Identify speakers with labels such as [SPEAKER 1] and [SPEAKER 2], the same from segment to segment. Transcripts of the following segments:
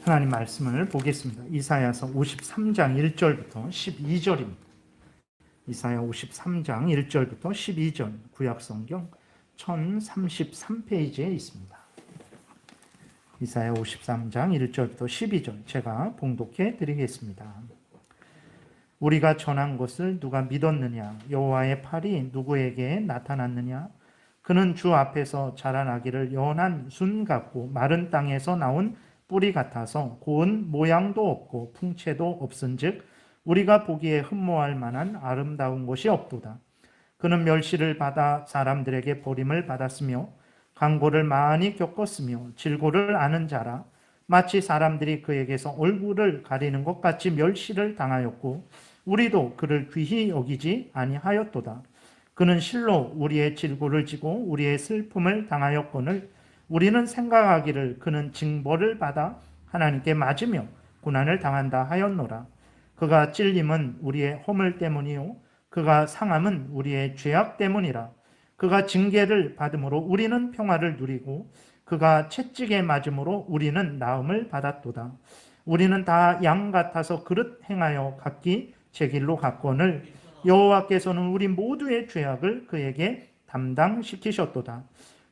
[SPEAKER 1] 하나님 말씀을 보겠습니다. 이사야서 53장 1절부터 12절입니다. 이사야 53장 1절부터 12절, 구약성경 1033페이지에 있습니다. 이사야 53장 1절부터 12절 제가 봉독해 드리겠습니다. 우리가 전한 것을 누가 믿었느냐? 여호와의 팔이 누구에게 나타났느냐? 그는 주 앞에서 자라나기를 연한 순 같고 마른 땅에서 나온 뿌리 같아서 고운 모양도 없고 풍채도 없은즉 우리가 보기에 흠모할 만한 아름다운 것이 없도다. 그는 멸시를 받아 사람들에게 버림을 받았으며 강고를 많이 겪었으며 질고를 아는 자라. 마치 사람들이 그에게서 얼굴을 가리는 것 같이 멸시를 당하였고 우리도 그를 귀히 여기지 아니하였도다. 그는 실로 우리의 질고를 지고 우리의 슬픔을 당하였거늘 우리는 생각하기를 그는 징벌을 받아 하나님께 맞으며 고난을 당한다 하였노라. 그가 찔림은 우리의 허물 때문이요 그가 상함은 우리의 죄악 때문이라. 그가 징계를 받음으로 우리는 평화를 누리고 그가 채찍에 맞음으로 우리는 나음을 받았도다. 우리는 다 양 같아서 그릇 행하여 각기 제 길로 갔거늘 여호와께서는 우리 모두의 죄악을 그에게 담당시키셨도다.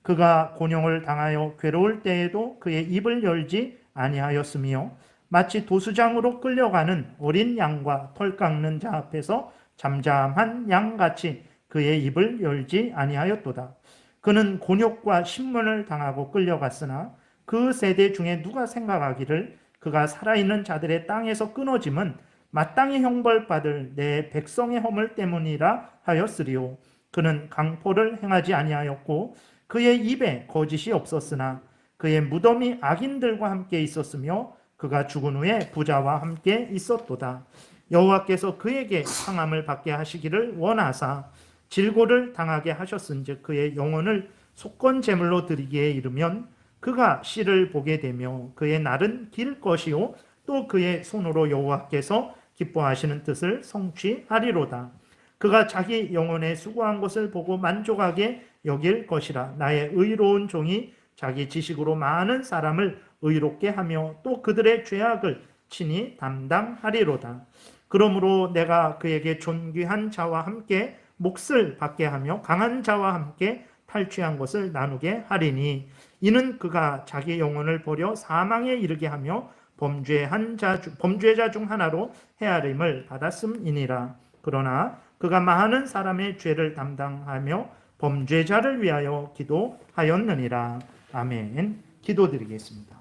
[SPEAKER 1] 그가 곤욕을 당하여 괴로울 때에도 그의 입을 열지 아니하였으며 마치 도수장으로 끌려가는 어린 양과 털 깎는 자 앞에서 잠잠한 양같이 그의 입을 열지 아니하였도다. 그는 곤욕과 신문을 당하고 끌려갔으나 그 세대 중에 누가 생각하기를 그가 살아있는 자들의 땅에서 끊어짐은 마땅히 형벌받을 내 백성의 허물 때문이라 하였으리요. 그는 강포를 행하지 아니하였고 그의 입에 거짓이 없었으나 그의 무덤이 악인들과 함께 있었으며 그가 죽은 후에 부자와 함께 있었도다. 여호와께서 그에게 상함을 받게 하시기를 원하사 질고를 당하게 하셨은즉 그의 영혼을 속건 제물로 드리기에 이르면 그가 씨를 보게 되며 그의 날은 길 것이요 또 그의 손으로 여호와께서 기뻐하시는 뜻을 성취하리로다. 그가 자기 영혼에 수고한 것을 보고 만족하게 여길 것이라. 나의 의로운 종이 자기 지식으로 많은 사람을 의롭게 하며 또 그들의 죄악을 친히 담당하리로다. 그러므로 내가 그에게 존귀한 자와 함께 몫을 받게 하며 강한 자와 함께 탈취한 것을 나누게 하리니 이는 그가 자기 영혼을 버려 사망에 이르게 하며 범죄자 중 하나로 헤아림을 받았음이니라. 그러나 그가 많은 사람의 죄를 담당하며 범죄자를 위하여 기도하였느니라. 아멘. 기도드리겠습니다.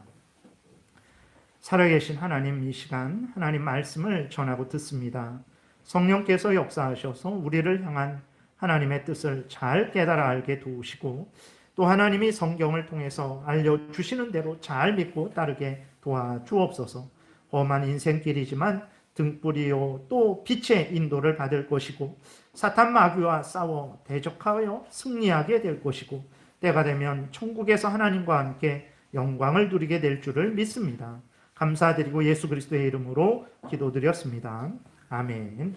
[SPEAKER 1] 살아계신 하나님, 이 시간 하나님 말씀을 전하고 듣습니다. 성령께서 역사하셔서 우리를 향한 하나님의 뜻을 잘 깨달아 알게 도우시고 또 하나님이 성경을 통해서 알려주시는 대로 잘 믿고 따르게 도와주옵소서. 험한 인생길이지만 등불이요 또 빛의 인도를 받을 것이고 사탄 마귀와 싸워 대적하여 승리하게 될 것이고 때가 되면 천국에서 하나님과 함께 영광을 누리게 될 줄을 믿습니다. 감사드리고 예수 그리스도의 이름으로 기도드렸습니다. 아멘.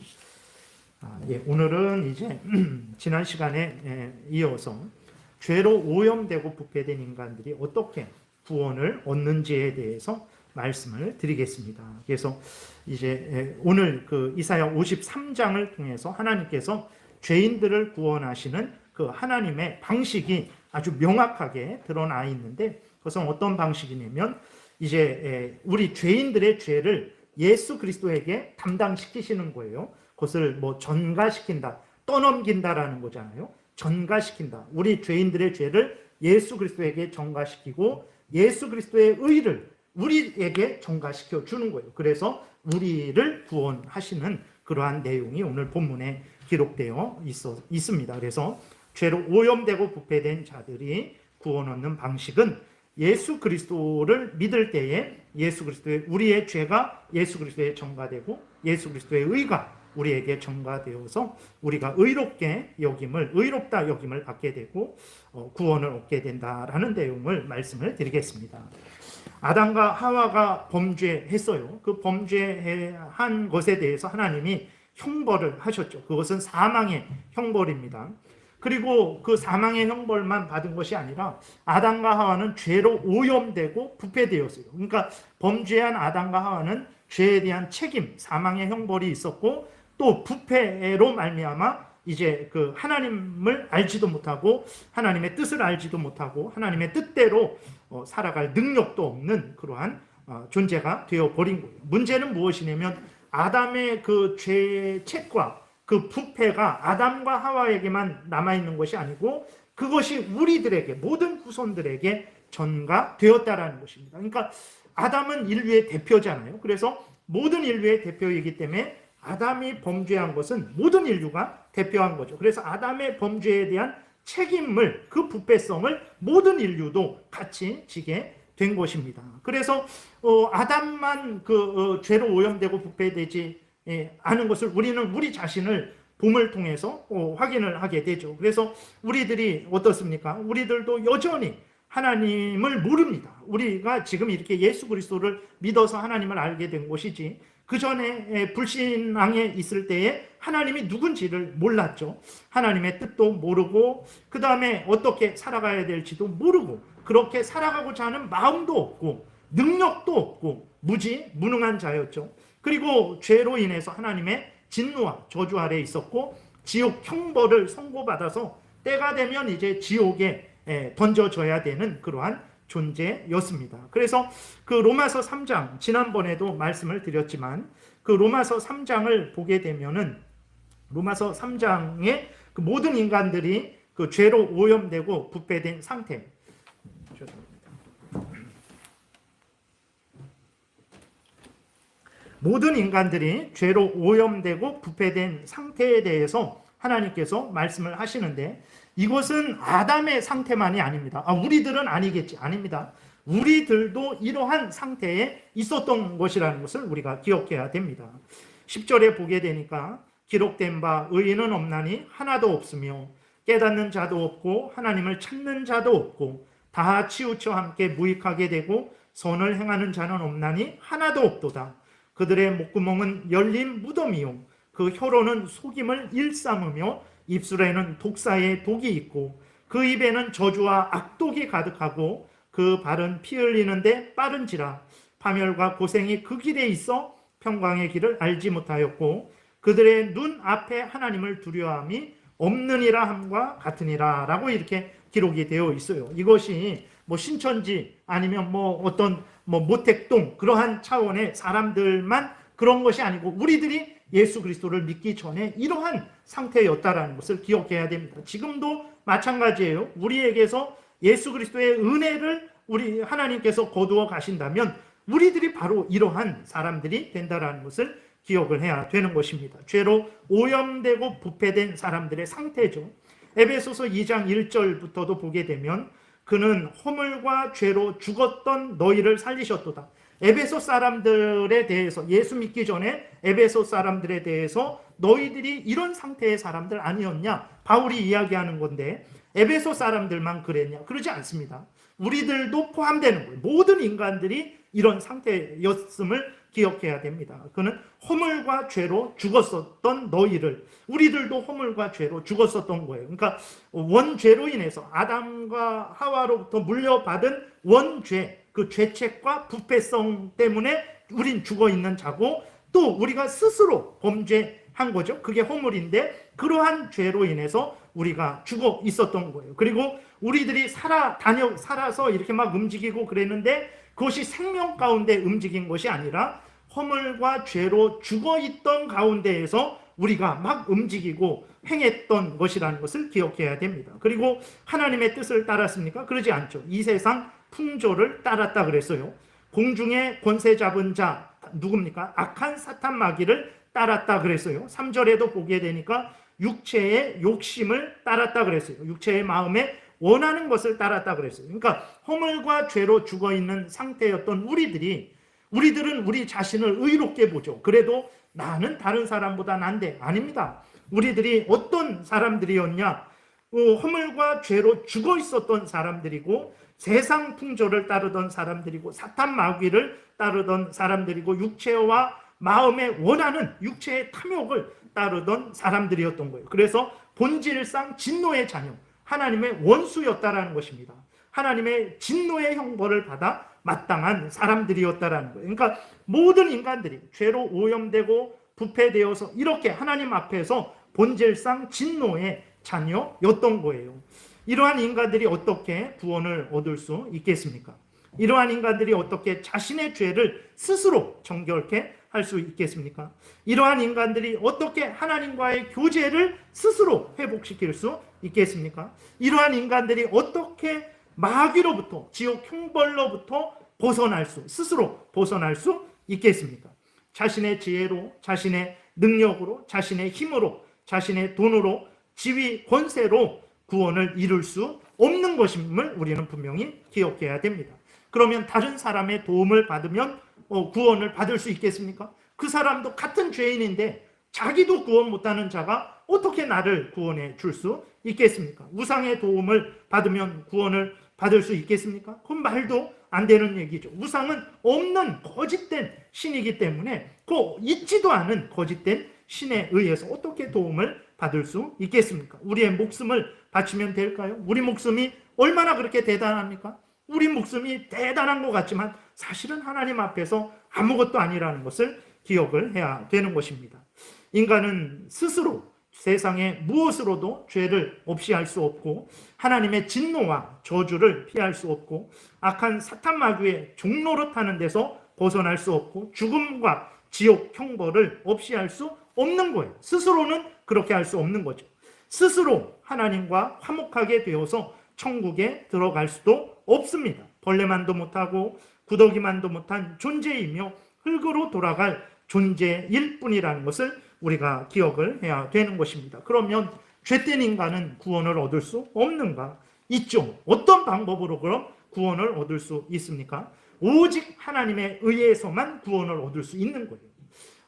[SPEAKER 1] 오늘은 이제 지난 시간에 이어서 죄로 오염되고 부패된 인간들이 어떻게 구원을 얻는지에 대해서 말씀을 드리겠습니다. 그래서 이제 오늘 그 이사야 53장을 통해서 하나님께서 죄인들을 구원하시는 그 하나님의 방식이 아주 명확하게 드러나 있는데 그것은 어떤 방식이냐면 이제 우리 죄인들의 죄를 예수 그리스도에게 담당시키시는 거예요. 그것을 뭐 전가시킨다, 떠넘긴다라는 거잖아요. 전가시킨다. 우리 죄인들의 죄를 예수 그리스도에게 전가시키고 예수 그리스도의 의를 우리에게 전가시켜 주는 거예요. 그래서 우리를 구원하시는 그러한 내용이 오늘 본문에 기록되어 있습니다. 그래서 죄로 오염되고 부패된 자들이 구원 얻는 방식은 예수 그리스도를 믿을 때에 예수 그리스도의 우리의 죄가 예수 그리스도에 전가되고 예수 그리스도의 의가 우리에게 전가되어서 우리가 의롭다 여김을 받게 되고 구원을 얻게 된다라는 내용을 말씀을 드리겠습니다. 아담과 하와가 범죄했어요. 그 범죄한 것에 대해서 하나님이 형벌을 하셨죠. 그것은 사망의 형벌입니다. 그리고 그 사망의 형벌만 받은 것이 아니라 아담과 하와는 죄로 오염되고 부패되었어요. 그러니까 범죄한 아담과 하와는 죄에 대한 책임, 사망의 형벌이 있었고 또 부패로 말미암아 이제 그 하나님을 알지도 못하고 하나님의 뜻을 알지도 못하고 하나님의 뜻대로 살아갈 능력도 없는 그러한 존재가 되어 버린 거예요. 문제는 무엇이냐면 아담의 그 죄책과 그 부패가 아담과 하와에게만 남아있는 것이 아니고 그것이 우리들에게 모든 후손들에게 전가되었다라는 것입니다. 그러니까 아담은 인류의 대표잖아요. 그래서 모든 인류의 대표이기 때문에 아담이 범죄한 것은 모든 인류가 대표한 거죠. 그래서 아담의 범죄에 대한 책임을 그 부패성을 모든 인류도 같이 지게 된 것입니다. 그래서 아담만 죄로 오염되고 부패되지 않은 것을 우리는 우리 자신을 봄을 통해서 확인을 하게 되죠. 그래서 우리들이 어떻습니까? 우리들도 여전히 하나님을 모릅니다. 우리가 지금 이렇게 예수 그리스도를 믿어서 하나님을 알게 된 것이지 그 전에 불신앙에 있을 때에 하나님이 누군지를 몰랐죠. 하나님의 뜻도 모르고 그 다음에 어떻게 살아가야 될지도 모르고 그렇게 살아가고자 하는 마음도 없고 능력도 없고 무능한 자였죠. 그리고 죄로 인해서 하나님의 진노와 저주 아래에 있었고 지옥 형벌을 선고받아서 때가 되면 이제 지옥에 던져져야 되는 그러한 존재였습니다. 그래서 그 로마서 3장 지난번에도 말씀을 드렸지만 그 로마서 3장을 보게 되면은 로마서 3장에 그 모든 인간들이 그 죄로 오염되고 부패된 상태. 모든 인간들이 죄로 오염되고 부패된 상태에 대해서 하나님께서 말씀을 하시는데 이것은 아담의 상태만이 아닙니다. 우리들은 아니겠지. 아닙니다. 우리들도 이러한 상태에 있었던 것이라는 것을 우리가 기억해야 됩니다. 10절에 보게 되니까 기록된 바 의인은 없나니 하나도 없으며 깨닫는 자도 없고 하나님을 찾는 자도 없고 다 치우쳐 함께 무익하게 되고 선을 행하는 자는 없나니 하나도 없도다. 그들의 목구멍은 열린 무덤이요 그 혀로는 속임을 일삼으며 입술에는 독사의 독이 있고 그 입에는 저주와 악독이 가득하고 그 발은 피 흘리는데 빠른지라 파멸과 고생이 그 길에 있어 평강의 길을 알지 못하였고 그들의 눈 앞에 하나님을 두려움이 없느니라 함과 같으니라 라고 이렇게 기록이 되어 있어요. 이것이 신천지 아니면 어떤 모택동 그러한 차원의 사람들만 그런 것이 아니고 우리들이 예수 그리스도를 믿기 전에 이러한 상태였다라는 것을 기억해야 됩니다. 지금도 마찬가지예요. 우리에게서 예수 그리스도의 은혜를 우리 하나님께서 거두어 가신다면 우리들이 바로 이러한 사람들이 된다라는 것을 기억을 해야 되는 것입니다. 죄로 오염되고 부패된 사람들의 상태죠. 에베소서 2장 1절부터도 보게 되면 그는 허물과 죄로 죽었던 너희를 살리셨도다. 에베소 사람들에 대해서 예수 믿기 전에 에베소 사람들에 대해서 너희들이 이런 상태의 사람들 아니었냐? 바울이 이야기하는 건데 에베소 사람들만 그랬냐? 그러지 않습니다. 우리들도 포함되는 거예요. 모든 인간들이 이런 상태였음을 기억해야 됩니다. 그는 허물과 죄로 죽었었던 너희를 우리들도 허물과 죄로 죽었었던 거예요. 그러니까 원죄로 인해서 아담과 하와로부터 물려받은 원죄 그 죄책과 부패성 때문에 우린 죽어 있는 자고 또 우리가 스스로 범죄한 거죠. 그게 허물인데 그러한 죄로 인해서 우리가 죽어 있었던 거예요. 그리고 우리들이 살아서 이렇게 막 움직이고 그랬는데 그것이 생명 가운데 움직인 것이 아니라 허물과 죄로 죽어 있던 가운데에서 우리가 막 움직이고 행했던 것이라는 것을 기억해야 됩니다. 그리고 하나님의 뜻을 따랐습니까? 그러지 않죠. 이 세상 풍조를 따랐다 그랬어요. 공중에 권세 잡은 자 누굽니까? 악한 사탄 마귀를 따랐다 그랬어요. 3절에도 보게 되니까 육체의 욕심을 따랐다 그랬어요. 육체의 마음에 원하는 것을 따랐다 그랬어요. 그러니까 허물과 죄로 죽어 있는 상태였던 우리들은 우리 자신을 의롭게 보죠. 그래도 나는 다른 사람보다 난데 아닙니다. 우리들이 어떤 사람들이었냐? 허물과 죄로 죽어 있었던 사람들이고 세상 풍조를 따르던 사람들이고 사탄 마귀를 따르던 사람들이고 육체와 마음에 원하는 육체의 탐욕을 따르던 사람들이었던 거예요. 그래서 본질상 진노의 자녀, 하나님의 원수였다라는 것입니다. 하나님의 진노의 형벌을 받아 마땅한 사람들이었다라는 거예요. 그러니까 모든 인간들이 죄로 오염되고 부패되어서 이렇게 하나님 앞에서 본질상 진노의 자녀였던 거예요. 이러한 인간들이 어떻게 구원을 얻을 수 있겠습니까? 이러한 인간들이 어떻게 자신의 죄를 스스로 정결케 할 수 있겠습니까? 이러한 인간들이 어떻게 하나님과의 교제를 스스로 회복시킬 수 있겠습니까? 이러한 인간들이 어떻게 마귀로부터, 지옥 형벌로부터 스스로 벗어날 수 있겠습니까? 자신의 지혜로, 자신의 능력으로, 자신의 힘으로, 자신의 돈으로, 지위, 권세로 구원을 이룰 수 없는 것임을 우리는 분명히 기억해야 됩니다. 그러면 다른 사람의 도움을 받으면 구원을 받을 수 있겠습니까? 그 사람도 같은 죄인인데 자기도 구원 못하는 자가 어떻게 나를 구원해 줄 수 있겠습니까? 우상의 도움을 받으면 구원을 받을 수 있겠습니까? 그건 말도 안 되는 얘기죠. 우상은 없는 거짓된 신이기 때문에 그 있지도 않은 거짓된 신에 의해서 어떻게 도움을 받을 수 있겠습니까? 우리의 목숨을 바치면 될까요? 우리 목숨이 얼마나 그렇게 대단합니까? 우리 목숨이 대단한 것 같지만 사실은 하나님 앞에서 아무것도 아니라는 것을 기억을 해야 되는 것입니다. 인간은 스스로 세상에 무엇으로도 죄를 없이 할 수 없고 하나님의 진노와 저주를 피할 수 없고 악한 사탄 마귀의 종로로 타는 데서 벗어날 수 없고 죽음과 지옥 형벌을 없이 할 수 없는 거예요. 스스로는 그렇게 할 수 없는 거죠. 스스로 하나님과 화목하게 되어서 천국에 들어갈 수도 없습니다. 벌레만도 못하고 구더기만도 못한 존재이며 흙으로 돌아갈 존재일 뿐이라는 것을 우리가 기억을 해야 되는 것입니다. 그러면 죄된 인간은 구원을 얻을 수 없는가? 있죠. 어떤 방법으로 그럼 구원을 얻을 수 있습니까? 오직 하나님의 의에서만 구원을 얻을 수 있는 거예요.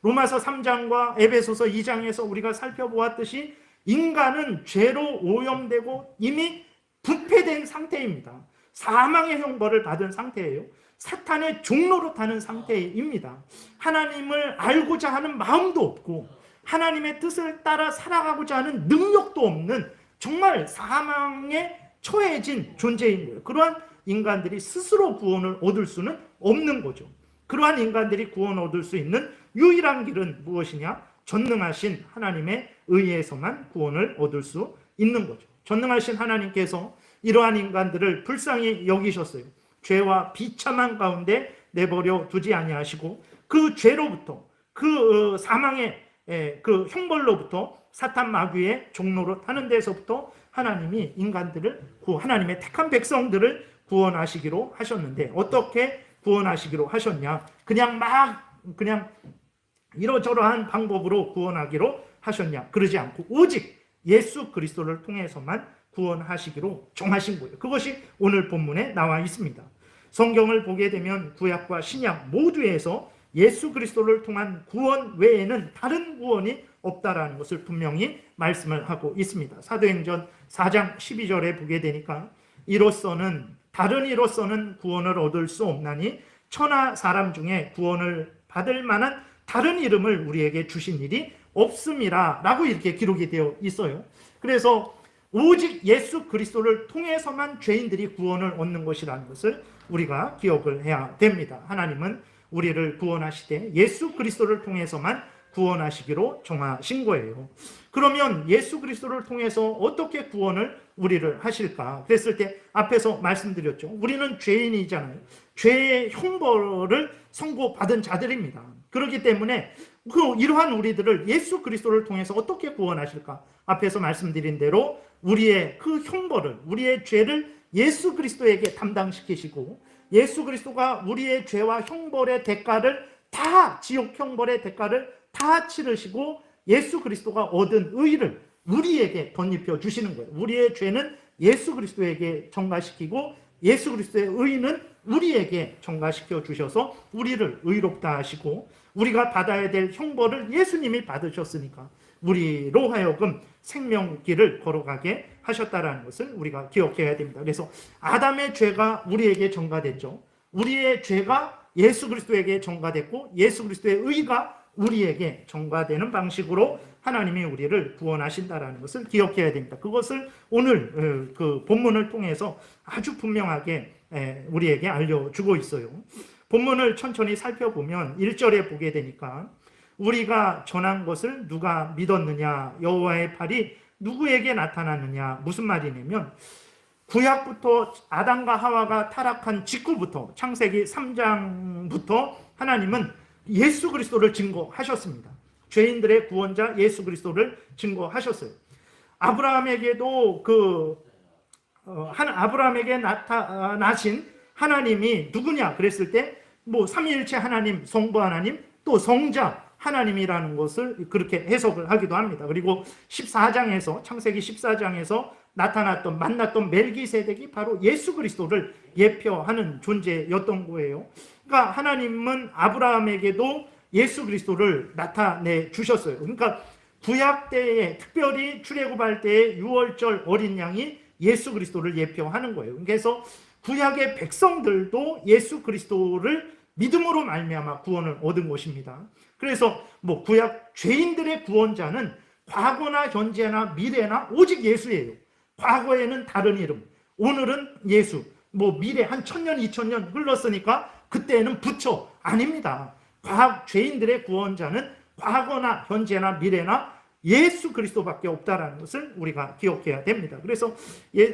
[SPEAKER 1] 로마서 3장과 에베소서 2장에서 우리가 살펴보았듯이 인간은 죄로 오염되고 이미 부패된 상태입니다. 사망의 형벌을 받은 상태예요. 사탄의 종로로 타는 상태입니다. 하나님을 알고자 하는 마음도 없고 하나님의 뜻을 따라 살아가고자 하는 능력도 없는 정말 사망에 처해진 존재인 거예요. 그러한 인간들이 스스로 구원을 얻을 수는 없는 거죠. 그러한 인간들이 구원을 얻을 수 있는 유일한 길은 무엇이냐? 전능하신 하나님의 의에서만 구원을 얻을 수 있는 거죠. 전능하신 하나님께서 이러한 인간들을 불쌍히 여기셨어요. 죄와 비참한 가운데 내버려 두지 아니하시고 그 죄로부터 그 사망의 그 형벌로부터 사탄 마귀의 종로로 타는 데서부터 하나님이 인간들을 하나님의 택한 백성들을 구원하시기로 하셨는데 어떻게 구원하시기로 하셨냐? 그냥 이러저러한 방법으로 구원하기로 하셨냐? 그러지 않고 오직 예수 그리스도를 통해서만 구원하시기로 정하신 거예요. 그것이 오늘 본문에 나와 있습니다. 성경을 보게 되면 구약과 신약 모두에서 예수 그리스도를 통한 구원 외에는 다른 구원이 없다라는 것을 분명히 말씀을 하고 있습니다. 사도행전 4장 12절에 보게 되니까 다른 이로서는 구원을 얻을 수 없나니 천하 사람 중에 구원을 받을 만한 다른 이름을 우리에게 주신 일이 없음이라 라고 이렇게 기록이 되어 있어요. 그래서 오직 예수 그리스도를 통해서만 죄인들이 구원을 얻는 것이라는 것을 우리가 기억을 해야 됩니다. 하나님은 우리를 구원하시되 예수 그리스도를 통해서만 구원하시기로 정하신 거예요. 그러면 예수 그리스도를 통해서 어떻게 구원을 우리를 하실까? 그랬을 때 앞에서 말씀드렸죠. 우리는 죄인이잖아요. 죄의 형벌을 선고받은 자들입니다. 그렇기 때문에 이러한 우리들을 예수 그리스도를 통해서 어떻게 구원하실까? 앞에서 말씀드린 대로 우리의 그 형벌을, 우리의 죄를 예수 그리스도에게 담당시키시고 예수 그리스도가 우리의 죄와 형벌의 대가를 다, 지옥 형벌의 대가를 다 치르시고 예수 그리스도가 얻은 의를 우리에게 덧입혀 주시는 거예요. 우리의 죄는 예수 그리스도에게 전가시키고 예수 그리스도의 의는 우리에게 전가시켜 주셔서 우리를 의롭다 하시고 우리가 받아야 될 형벌을 예수님이 받으셨으니까 우리로 하여금 생명길을 걸어가게 하셨다라는 것을 우리가 기억해야 됩니다. 그래서 아담의 죄가 우리에게 전가됐죠. 우리의 죄가 예수 그리스도에게 전가됐고 예수 그리스도의 의가 우리에게 전가되는 방식으로 하나님이 우리를 구원하신다라는 것을 기억해야 됩니다. 그것을 오늘 그 본문을 통해서 아주 분명하게 우리에게 알려주고 있어요. 본문을 천천히 살펴보면 1절에 보게 되니까 우리가 전한 것을 누가 믿었느냐, 여호와의 팔이 누구에게 나타났느냐, 무슨 말이냐면 구약부터 아담과 하와가 타락한 직후부터 창세기 3장부터 하나님은 예수 그리스도를 증거하셨습니다. 죄인들의 구원자 예수 그리스도를 증거하셨어요. 아브라함에게도 아브라함에게 나타나신 하나님이 누구냐 그랬을 때 뭐 삼위일체 하나님, 성부 하나님, 또 성자 하나님이라는 것을 그렇게 해석을 하기도 합니다. 그리고 14장에서 창세기 14장에서 만났던 멜기세덱이 바로 예수 그리스도를 예표하는 존재였던 거예요. 그러니까 하나님은 아브라함에게도 예수 그리스도를 나타내 주셨어요. 그러니까 구약 때에 특별히 출애굽할 때의 유월절 어린 양이 예수 그리스도를 예표하는 거예요. 그래서 구약의 백성들도 예수 그리스도를 믿음으로 말미암아 구원을 얻은 것입니다. 그래서 뭐 구약 죄인들의 구원자는 과거나 현재나 미래나 오직 예수예요. 과거에는 다른 이름, 오늘은 예수, 뭐 미래 한 1000년, 2000년 흘렀으니까 그때는 부처 아닙니다. 죄인들의 구원자는 과거나 현재나 미래나 예수 그리스도밖에 없다라는 것을 우리가 기억해야 됩니다. 그래서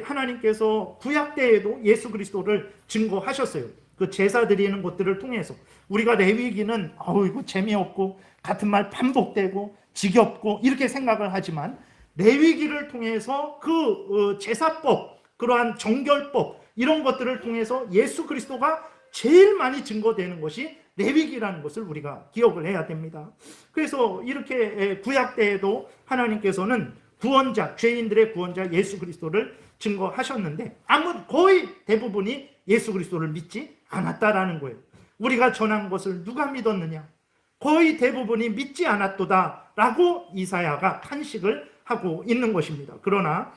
[SPEAKER 1] 하나님께서 구약 때에도 예수 그리스도를 증거하셨어요. 그 제사 드리는 것들을 통해서 우리가 레위기는 이거 재미없고 같은 말 반복되고 지겹고 이렇게 생각을 하지만 레위기를 통해서 그 제사법, 그러한 정결법 이런 것들을 통해서 예수 그리스도가 제일 많이 증거되는 것이 레위기라는 것을 우리가 기억을 해야 됩니다. 그래서 이렇게 구약 때에도 하나님께서는 구원자, 죄인들의 구원자 예수 그리스도를 증거하셨는데 거의 대부분이 예수 그리스도를 믿지 않았다라는 거예요. 우리가 전한 것을 누가 믿었느냐? 거의 대부분이 믿지 않았도다라고 이사야가 탄식을 하고 있는 것입니다. 그러나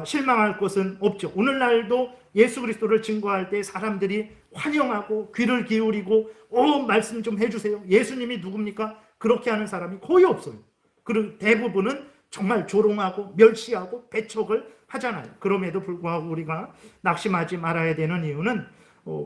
[SPEAKER 1] 실망할 것은 없죠. 오늘날도 예수 그리스도를 증거할 때 사람들이 환영하고 귀를 기울이고 말씀 좀 해주세요. 예수님이 누굽니까? 그렇게 하는 사람이 거의 없어요. 그리고 대부분은 정말 조롱하고 멸시하고 배척을 하잖아요. 그럼에도 불구하고 우리가 낙심하지 말아야 되는 이유는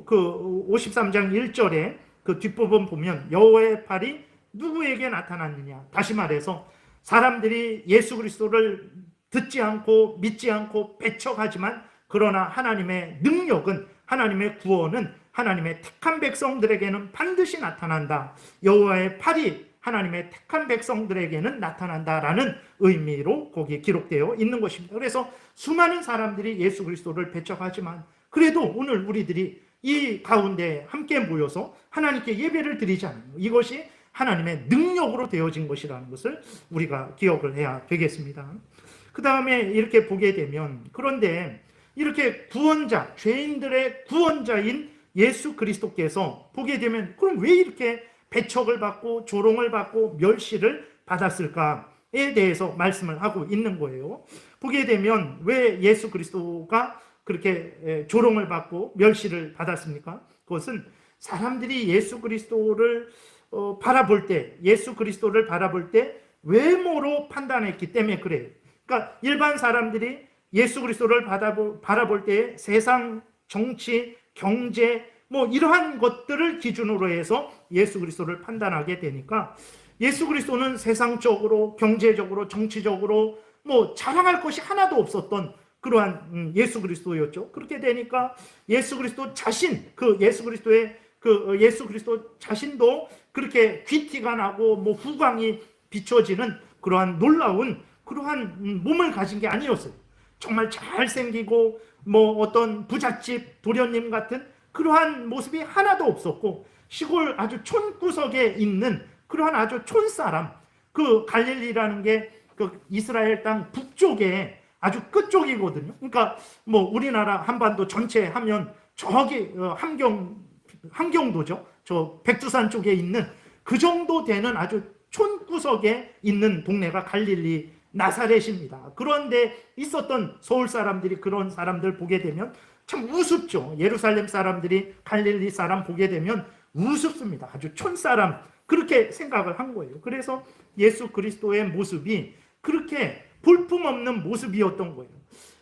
[SPEAKER 1] 그 53장 1절에 그 뒷부분 보면 여호와의 팔이 누구에게 나타났느냐. 다시 말해서 사람들이 예수 그리스도를 듣지 않고 믿지 않고 배척하지만 그러나 하나님의 능력은, 하나님의 구원은 하나님의 택한 백성들에게는 반드시 나타난다. 여호와의 팔이 하나님의 택한 백성들에게는 나타난다라는 의미로 거기에 기록되어 있는 것입니다. 그래서 수많은 사람들이 예수 그리스도를 배척하지만 그래도 오늘 우리들이 이 가운데 함께 모여서 하나님께 예배를 드리잖아요. 이것이 하나님의 능력으로 되어진 것이라는 것을 우리가 기억을 해야 되겠습니다. 그 다음에 이렇게 보게 되면 그런데 이렇게 구원자, 죄인들의 구원자인 예수 그리스도께서 보게 되면 그럼 왜 이렇게 배척을 받고 조롱을 받고 멸시를 받았을까에 대해서 말씀을 하고 있는 거예요. 보게 되면 왜 예수 그리스도가 그렇게 조롱을 받고 멸시를 받았습니까? 그것은 사람들이 예수 그리스도를 바라볼 때, 예수 그리스도를 바라볼 때 외모로 판단했기 때문에 그래요. 그러니까 일반 사람들이 예수 그리스도를 바라볼 때 세상, 정치, 경제 뭐 이러한 것들을 기준으로 해서 예수 그리스도를 판단하게 되니까 예수 그리스도는 세상적으로, 경제적으로, 정치적으로 뭐 자랑할 것이 하나도 없었던 그러한 예수 그리스도였죠. 그렇게 되니까 예수 그리스도 자신, 예수 그리스도 자신도 그렇게 귀티가 나고 뭐 후광이 비춰지는 그러한 놀라운 그러한 몸을 가진 게 아니었어요. 정말 잘생기고 뭐 어떤 부잣집 도련님 같은 그러한 모습이 하나도 없었고 시골 아주 촌구석에 있는 그러한 아주 촌사람, 그 갈릴리라는 게 그 이스라엘 땅 북쪽에 아주 끝쪽이거든요. 그러니까 뭐 우리나라 한반도 전체 하면 저기 함경도죠. 저 백두산 쪽에 있는 그 정도 되는 아주 촌구석에 있는 동네가 갈릴리 나사렛입니다. 그런데 있었던 서울 사람들이 그런 사람들 보게 되면 참 우습죠. 예루살렘 사람들이 갈릴리 사람 보게 되면 우습습니다. 아주 촌사람, 그렇게 생각을 한 거예요. 그래서 예수 그리스도의 모습이 그렇게 볼품없는 모습이었던 거예요.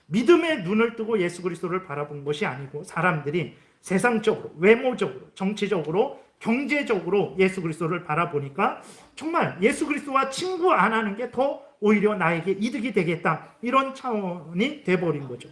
[SPEAKER 1] 믿음의 눈을 뜨고 예수 그리스도를 바라본 것이 아니고 사람들이 세상적으로, 외모적으로, 정치적으로, 경제적으로 예수 그리스도를 바라보니까 정말 예수 그리스도와 친구 안 하는 게 더 오히려 나에게 이득이 되겠다, 이런 차원이 돼버린 거죠.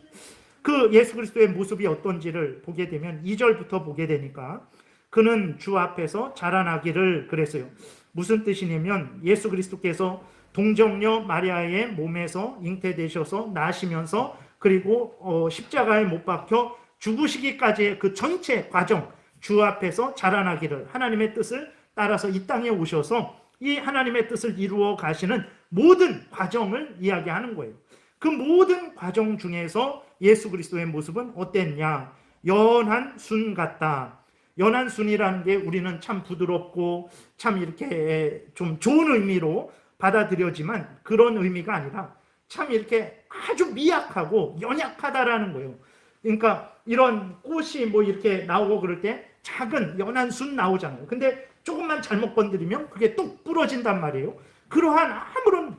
[SPEAKER 1] 그 예수 그리스도의 모습이 어떤지를 보게 되면 2절부터 보게 되니까 그는 주 앞에서 자라나기를 그랬어요. 무슨 뜻이냐면 예수 그리스도께서 동정녀 마리아의 몸에서 잉태되셔서 나시면서 그리고 십자가에 못 박혀 죽으시기까지의 그 전체 과정, 주 앞에서 자라나기를, 하나님의 뜻을 따라서 이 땅에 오셔서 이 하나님의 뜻을 이루어 가시는 모든 과정을 이야기하는 거예요. 그 모든 과정 중에서 예수 그리스도의 모습은 어땠냐? 연한 순 같다. 연한 순이라는 게 우리는 참 부드럽고 참 이렇게 좀 좋은 의미로 받아들여지만 그런 의미가 아니라 참 이렇게 아주 미약하고 연약하다라는 거예요. 그러니까 이런 꽃이 뭐 이렇게 나오고 그럴 때 작은 연한 순 나오잖아요. 근데 조금만 잘못 건드리면 그게 뚝 부러진단 말이에요. 그러한 아무런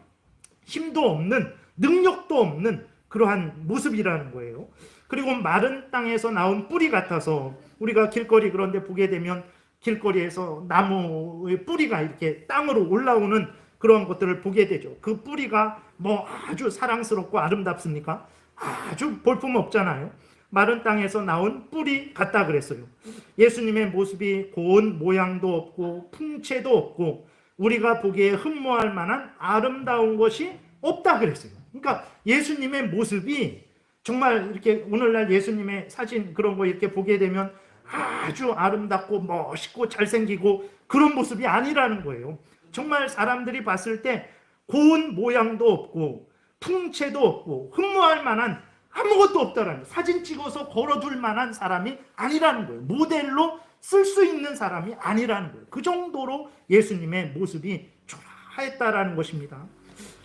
[SPEAKER 1] 힘도 없는, 능력도 없는 그러한 모습이라는 거예요. 그리고 마른 땅에서 나온 뿌리 같아서 우리가 길거리 그런 데 보게 되면 길거리에서 나무의 뿌리가 이렇게 땅으로 올라오는 그런 것들을 보게 되죠. 그 뿌리가 뭐 아주 사랑스럽고 아름답습니까? 아주 볼품 없잖아요. 마른 땅에서 나온 뿌리 같다 그랬어요. 예수님의 모습이 고운 모양도 없고 풍채도 없고 우리가 보기에 흠모할 만한 아름다운 것이 없다 그랬어요. 그러니까 예수님의 모습이 정말 이렇게 오늘날 예수님의 사진 그런 거 이렇게 보게 되면 아주 아름답고 멋있고 잘생기고 그런 모습이 아니라는 거예요. 정말 사람들이 봤을 때 고운 모양도 없고 풍채도 없고 흠모할 만한 아무것도 없다라는 거예요. 사진 찍어서 걸어둘 만한 사람이 아니라는 거예요. 모델로 쓸 수 있는 사람이 아니라는 거예요. 그 정도로 예수님의 모습이 초라했다라는 것입니다.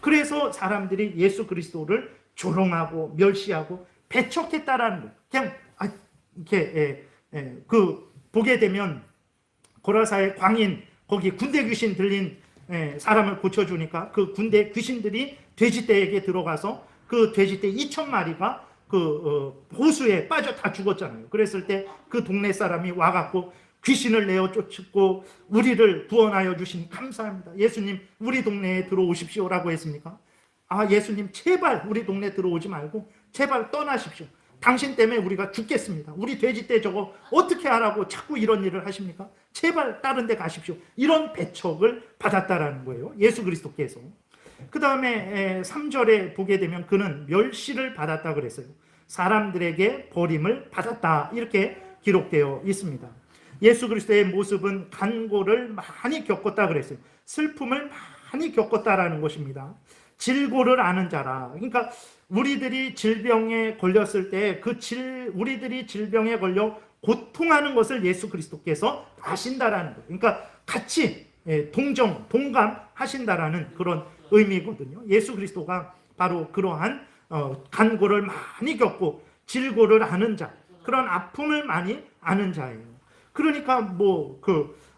[SPEAKER 1] 그래서 사람들이 예수 그리스도를 조롱하고 멸시하고 배척했다라는 거예요. 그냥 이렇게 보게 되면 고라사의 광인 거기 군대 귀신 들린 사람을 고쳐주니까 그 군대 귀신들이 돼지떼에게 들어가서 그 돼지떼 2,000마리가 그 호수에 빠져 다 죽었잖아요. 그랬을 때 그 동네 사람이 와갖고 귀신을 내어 쫓고 우리를 구원하여 주시니 감사합니다. 예수님 우리 동네에 들어오십시오라고 했습니까? 아, 예수님 제발 우리 동네 들어오지 말고 제발 떠나십시오. 당신 때문에 우리가 죽겠습니다. 우리 돼지떼 저거 어떻게 하라고 자꾸 이런 일을 하십니까? 제발 다른 데 가십시오. 이런 배척을 받았다라는 거예요. 예수 그리스도께서. 그 다음에 3절에 보게 되면 그는 멸시를 받았다 그랬어요. 사람들에게 버림을 받았다 이렇게 기록되어 있습니다. 예수 그리스도의 모습은 간고를 많이 겪었다 그랬어요. 슬픔을 많이 겪었다라는 것입니다. 질고를 아는 자라. 그러니까 우리들이 질병에 걸렸을 때 우리들이 질병에 걸려 고통하는 것을 예수 그리스도께서 아신다라는 거예요. 그러니까 같이 동감하신다라는 그런 의미거든요. 예수 그리스도가 바로 그러한 간고를 많이 겪고 질고를 아는 자, 그런 아픔을 많이 아는 자예요. 그러니까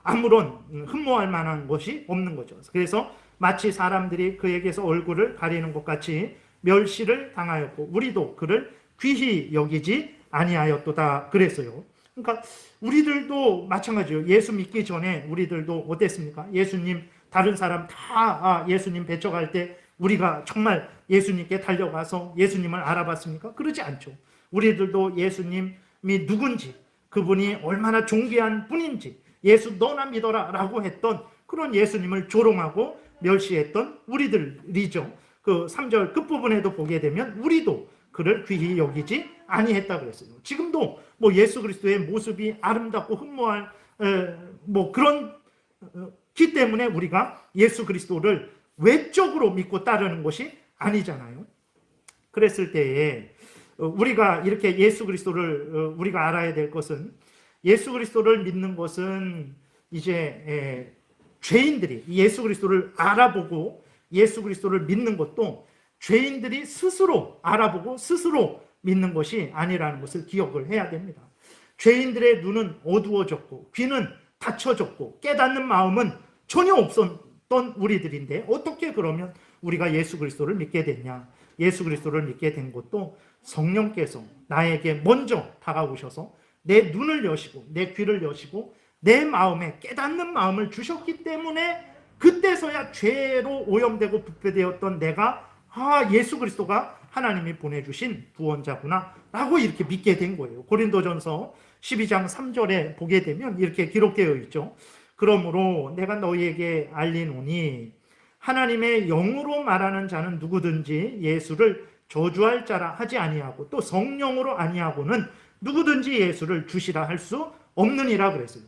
[SPEAKER 1] 아무런 흠모할 만한 것이 없는 거죠. 그래서 마치 사람들이 그에게서 얼굴을 가리는 것 같이 멸시를 당하였고 우리도 그를 귀히 여기지 아니하였도다 그랬어요. 그러니까 우리들도 마찬가지예요. 예수 믿기 전에 우리들도 어땠습니까? 예수님 다른 사람 다 예수님 배척할 때 우리가 정말 예수님께 달려가서 예수님을 알아봤습니까? 그러지 않죠. 우리들도 예수님이 누군지, 그분이 얼마나 존귀한 분인지, 예수 너나 믿어라 라고 했던 그런 예수님을 조롱하고 멸시했던 우리들이죠. 그 3절 끝부분에도 보게 되면 우리도 그를 귀히 여기지 아니했다 그랬어요. 지금도 예수 그리스도의 모습이 아름답고 흠모할 그런기 때문에 우리가 예수 그리스도를 외적으로 믿고 따르는 것이 아니잖아요. 그랬을 때에 우리가 이렇게 예수 그리스도를 우리가 알아야 될 것은, 예수 그리스도를 믿는 것은 이제 죄인들이 예수 그리스도를 알아보고 예수 그리스도를 믿는 것도 죄인들이 스스로 알아보고 스스로 믿는 것이 아니라는 것을 기억을 해야 됩니다. 죄인들의 눈은 어두워졌고 귀는 닫혀졌고 깨닫는 마음은 전혀 없었던 우리들인데 어떻게 그러면 우리가 예수 그리스도를 믿게 됐냐? 예수 그리스도를 믿게 된 것도 성령께서 나에게 먼저 다가오셔서 내 눈을 여시고 내 귀를 여시고 내 마음에 깨닫는 마음을 주셨기 때문에 그때서야 죄로 오염되고 부패되었던 내가 예수 그리스도가 하나님이 보내주신 구원자구나 라고 이렇게 믿게 된 거예요. 고린도전서 12장 3절에 보게 되면 이렇게 기록되어 있죠. 그러므로 내가 너희에게 알리노니 하나님의 영으로 말하는 자는 누구든지 예수를 저주할 자라 하지 아니하고 또 성령으로 아니하고는 누구든지 예수를 주시라 할 수 없느니라 그랬어요.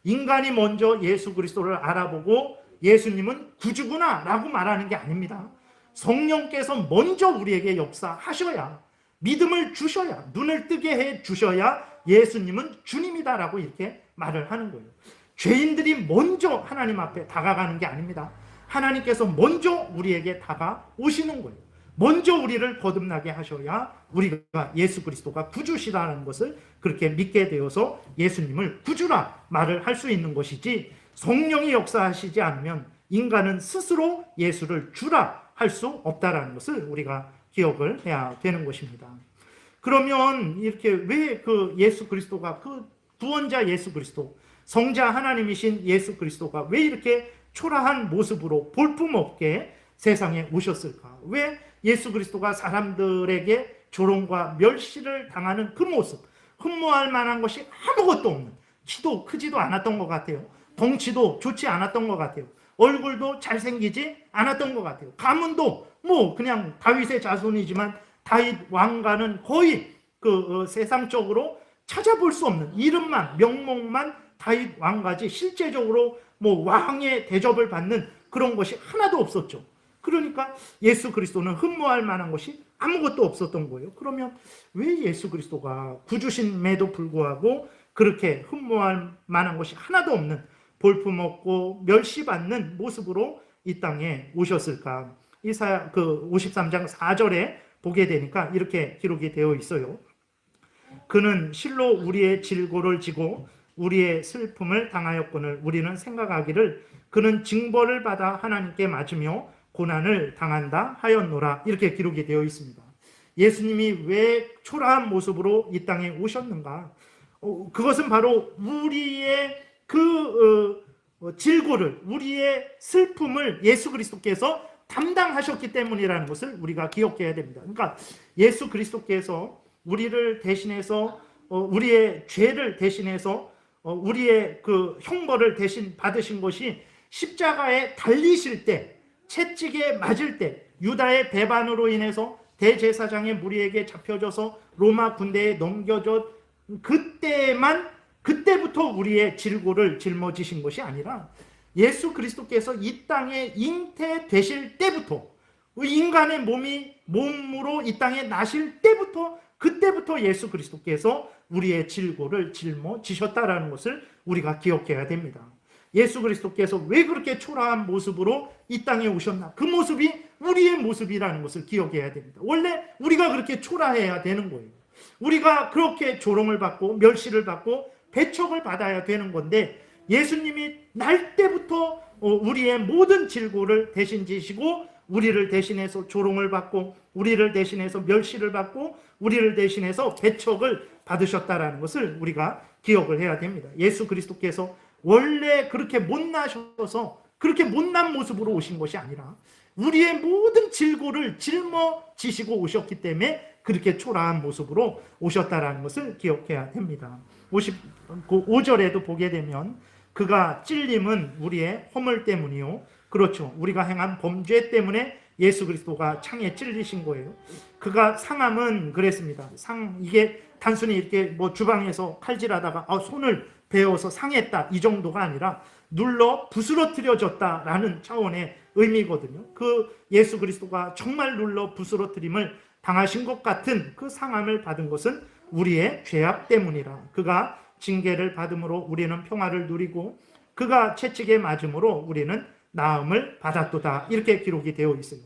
[SPEAKER 1] 인간이 먼저 예수 그리스도를 알아보고 예수님은 구주구나 라고 말하는 게 아닙니다. 성령께서 먼저 우리에게 역사하셔야, 믿음을 주셔야, 눈을 뜨게 해 주셔야 예수님은 주님이다 라고 이렇게 말을 하는 거예요. 죄인들이 먼저 하나님 앞에 다가가는 게 아닙니다. 하나님께서 먼저 우리에게 다가오시는 거예요. 먼저 우리를 거듭나게 하셔야 우리가 예수 그리스도가 구주시라는 것을 그렇게 믿게 되어서 예수님을 구주라 말을 할 수 있는 것이지, 성령이 역사하시지 않으면 인간은 스스로 예수를 주라 할 수 없다라는 것을 우리가 기억을 해야 되는 것입니다. 그러면 이렇게 왜 그 예수 그리스도가, 그 구원자 예수 그리스도, 성자 하나님이신 예수 그리스도가 왜 이렇게 초라한 모습으로 볼품없게 세상에 오셨을까? 왜 예수 그리스도가 사람들에게 조롱과 멸시를 당하는 그 모습, 흠모할 만한 것이 아무것도 없는, 키도 크지도 않았던 것 같아요. 덩치도 좋지 않았던 것 같아요. 얼굴도 잘생기지 않았던 것 같아요. 가문도 뭐 그냥 다윗의 자손이지만 다윗 왕과는 거의 세상적으로 찾아볼 수 없는, 이름만, 명목만 다윗 왕까지 실제적으로 뭐 왕의 대접을 받는 그런 것이 하나도 없었죠. 그러니까 예수 그리스도는 흠모할 만한 것이 아무것도 없었던 거예요. 그러면 왜 예수 그리스도가 구주심에도 불구하고 그렇게 흠모할 만한 것이 하나도 없는, 볼품없고 멸시받는 모습으로 이 땅에 오셨을까? 이사야 53장 4절에 보게 되니까 이렇게 기록이 되어 있어요. 그는 실로 우리의 질고를 지고 우리의 슬픔을 당하였거늘 우리는 생각하기를 그는 징벌을 받아 하나님께 맞으며 고난을 당한다 하였노라. 이렇게 기록이 되어 있습니다. 예수님이 왜 초라한 모습으로 이 땅에 오셨는가? 그것은 바로 우리의 질고를, 우리의 슬픔을 예수 그리스도께서 담당하셨기 때문이라는 것을 우리가 기억해야 됩니다. 그러니까 예수 그리스도께서 우리를 대신해서, 우리의 죄를 대신해서, 우리의 그 형벌을 대신 받으신 것이 십자가에 달리실 때, 채찍에 맞을 때, 유다의 배반으로 인해서 대제사장의 무리에게 잡혀져서 로마 군대에 넘겨져 그때부터 우리의 질고를 짊어지신 것이 아니라 예수 그리스도께서 이 땅에 잉태되실 때부터, 인간의 몸으로 이 땅에 나실 때부터, 그때부터 예수 그리스도께서 우리의 질고를 짊어지셨다라는 것을 우리가 기억해야 됩니다. 예수 그리스도께서 왜 그렇게 초라한 모습으로 이 땅에 오셨나? 그 모습이 우리의 모습이라는 것을 기억해야 됩니다. 원래 우리가 그렇게 초라해야 되는 거예요. 우리가 그렇게 조롱을 받고 멸시를 받고 배척을 받아야 되는 건데, 예수님이 날 때부터 우리의 모든 질고를 대신 지시고 우리를 대신해서 조롱을 받고 우리를 대신해서 멸시를 받고 우리를 대신해서 배척을 받으셨다라는 것을 우리가 기억을 해야 됩니다. 예수 그리스도께서 원래 그렇게 못나셔서 그렇게 못난 모습으로 오신 것이 아니라 우리의 모든 질고를 짊어지시고 오셨기 때문에 그렇게 초라한 모습으로 오셨다라는 것을 기억해야 됩니다. 55절에도 보게 되면 그가 찔림은 우리의 허물 때문이요. 그렇죠. 우리가 행한 범죄 때문에 예수 그리스도가 창에 찔리신 거예요. 그가 상함은 그랬습니다. 이게 단순히 이렇게 뭐 주방에서 칼질하다가 손을 베어서 상했다 이 정도가 아니라 눌러 부스러뜨려졌다라는 차원의 의미거든요. 그 예수 그리스도가 정말 눌러 부스러뜨림을 당하신 것 같은 그 상함을 받은 것은 우리의 죄악 때문이라. 그가 징계를 받음으로 우리는 평화를 누리고 그가 채찍에 맞음으로 우리는 나음을 받았도다. 이렇게 기록이 되어 있어요.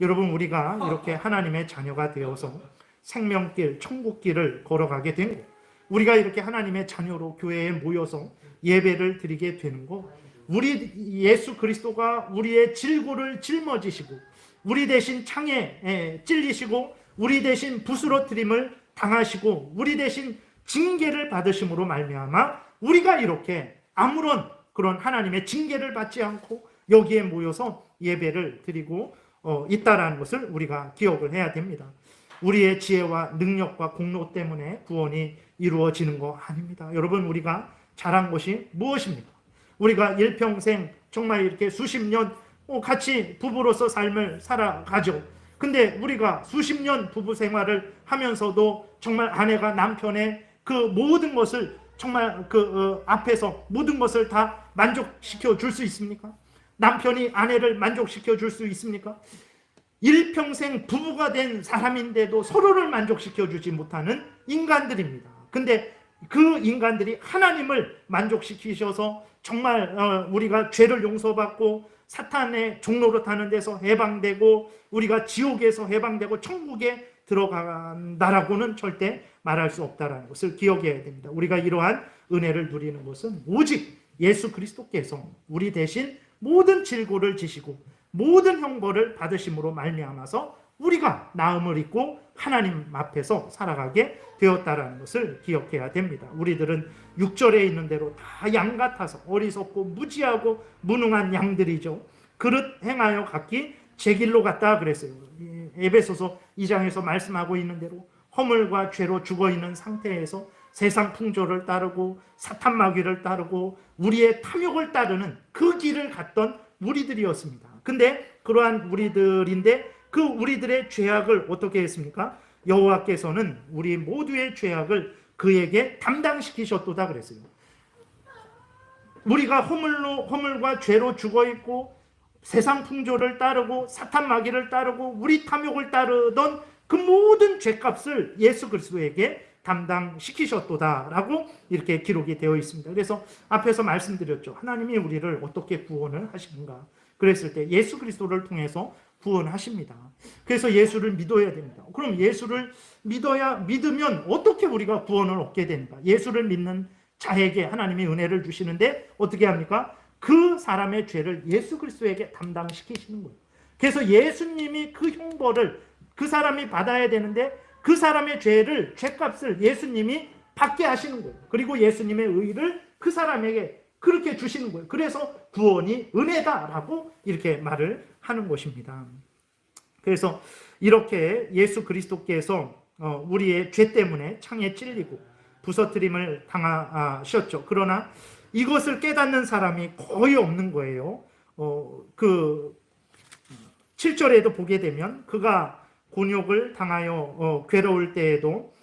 [SPEAKER 1] 여러분, 우리가 이렇게 하나님의 자녀가 되어서 생명길, 천국길을 걸어가게 된 거, 우리가 이렇게 하나님의 자녀로 교회에 모여서 예배를 드리게 되는 거, 우리 예수 그리스도가 우리의 질고를 짊어지시고 우리 대신 창에 찔리시고 우리 대신 부스러뜨림을 당하시고 우리 대신 징계를 받으심으로 말미암아 우리가 이렇게 아무런 그런 하나님의 징계를 받지 않고 여기에 모여서 예배를 드리고 있다라는 것을 우리가 기억을 해야 됩니다. 우리의 지혜와 능력과 공로 때문에 구원이 이루어지는 거 아닙니다. 여러분, 우리가 잘한 것이 무엇입니까? 우리가 일평생 정말 이렇게 수십 년 같이 부부로서 삶을 살아가죠. 근데 우리가 수십 년 부부 생활을 하면서도 정말 아내가 남편의 그 모든 것을 정말 앞에서 모든 것을 다 만족시켜 줄 수 있습니까? 남편이 아내를 만족시켜 줄 수 있습니까? 일평생 부부가 된 사람인데도 서로를 만족시켜 주지 못하는 인간들입니다. 근데 그 인간들이 하나님을 만족시키셔서 정말 우리가 죄를 용서받고 사탄의 종로로 타는 데서 해방되고 우리가 지옥에서 해방되고 천국에 들어간다라고는 절대 말할 수 없다라는 것을 기억해야 됩니다. 우리가 이러한 은혜를 누리는 것은 오직 예수 그리스도께서 우리 대신 모든 질고를 지시고 모든 형벌을 받으심으로 말미암아서 우리가 나음을 입고 하나님 앞에서 살아가게 되었다라는 것을 기억해야 됩니다. 우리들은 6절에 있는 대로 다 양 같아서 어리석고 무지하고 무능한 양들이죠. 그릇 행하여 각기 제 길로 갔다 그랬어요. 에베소서 2장에서 말씀하고 있는 대로 허물과 죄로 죽어있는 상태에서 세상 풍조를 따르고 사탄 마귀를 따르고 우리의 탐욕을 따르는 그 길을 갔던 우리들이었습니다. 근데 그러한 우리들인데 그 우리들의 죄악을 어떻게 했습니까? 여호와께서는 우리 모두의 죄악을 그에게 담당시키셨도다 그랬어요. 우리가 허물과 죄로 죽어있고 세상 풍조를 따르고 사탄 마귀를 따르고 우리 탐욕을 따르던 그 모든 죄값을 예수 그리스도에게 담당시키셨도다라고 이렇게 기록이 되어 있습니다. 그래서 앞에서 말씀드렸죠. 하나님이 우리를 어떻게 구원을 하시는가 그랬을 때 예수 그리스도를 통해서 구원하십니다. 그래서 예수를 믿어야 됩니다. 그럼 예수를 믿으면 어떻게 우리가 구원을 얻게 됩니까? 예수를 믿는 자에게 하나님이 은혜를 주시는데 어떻게 합니까? 그 사람의 죄를 예수 그리스도에게 담당시키시는 거예요. 그래서 예수님이 그 형벌을 그 사람이 받아야 되는데 그 사람의 죄값을 예수님이 받게 하시는 거예요. 그리고 예수님의 의를 그 사람에게 그렇게 주시는 거예요. 그래서 구원이 은혜다라고 이렇게 말을 하는 것입니다. 그래서 이렇게 예수 그리스도께서 우리의 죄 때문에 창에 찔리고 부서뜨림을 당하셨죠. 그러나 이것을 깨닫는 사람이 거의 없는 거예요. 7절에도 보게 되면 그가 곤욕을 당하여 괴로울 때에도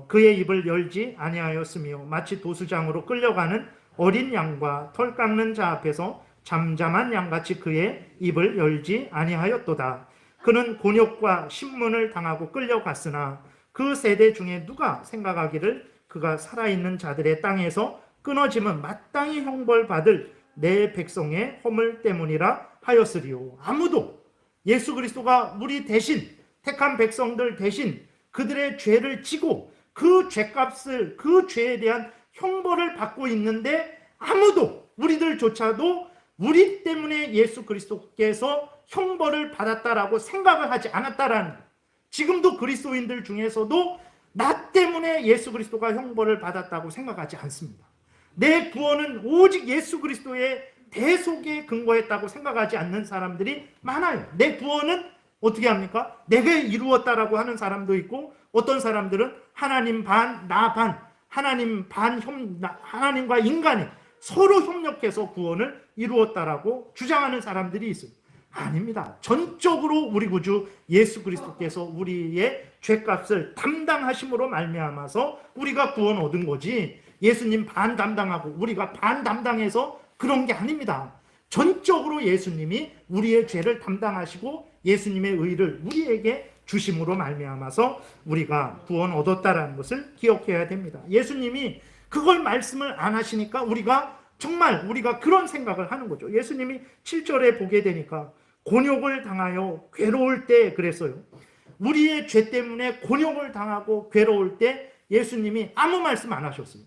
[SPEAKER 1] 그의 입을 열지 아니하였으며 마치 도수장으로 끌려가는 어린 양과 털 깎는 자 앞에서 잠잠한 양같이 그의 입을 열지 아니하였도다. 그는 곤욕과 신문을 당하고 끌려갔으나 그 세대 중에 누가 생각하기를 그가 살아있는 자들의 땅에서 끊어짐은 마땅히 형벌받을 내 백성의 허물 때문이라 하였으리요. 아무도 예수 그리스도가 우리 대신 택한 백성들 대신 그들의 죄를 지고 그 죄값을 그 죄에 대한 형벌을 받고 있는데 아무도 우리들조차도 우리 때문에 예수 그리스도께서 형벌을 받았다라고 생각을 하지 않았다라는 거예요. 지금도 그리스도인들 중에서도 나 때문에 예수 그리스도가 형벌을 받았다고 생각하지 않습니다. 내 구원은 오직 예수 그리스도의 대속에 근거했다고 생각하지 않는 사람들이 많아요. 내 구원은 어떻게 합니까? 내가 이루었다라고 하는 사람도 있고 어떤 사람들은 하나님 반, 나 반, 하나님과 인간이 서로 협력해서 구원을 이루었다라고 주장하는 사람들이 있어요. 아닙니다. 전적으로 우리 구주 예수 그리스도께서 우리의 죄값을 담당하심으로 말미암아서 우리가 구원 얻은 거지 예수님 반 담당하고 우리가 반 담당해서 그런 게 아닙니다. 전적으로 예수님이 우리의 죄를 담당하시고 예수님의 의를 우리에게 주심으로 말미암아서 우리가 구원 얻었다라는 것을 기억해야 됩니다. 예수님이 그걸 말씀을 안 하시니까 우리가 그런 생각을 하는 거죠. 예수님이 7절에 보게 되니까 곤욕을 당하여 괴로울 때 그랬어요. 우리의 죄 때문에 곤욕을 당하고 괴로울 때 예수님이 아무 말씀 안 하셨어요.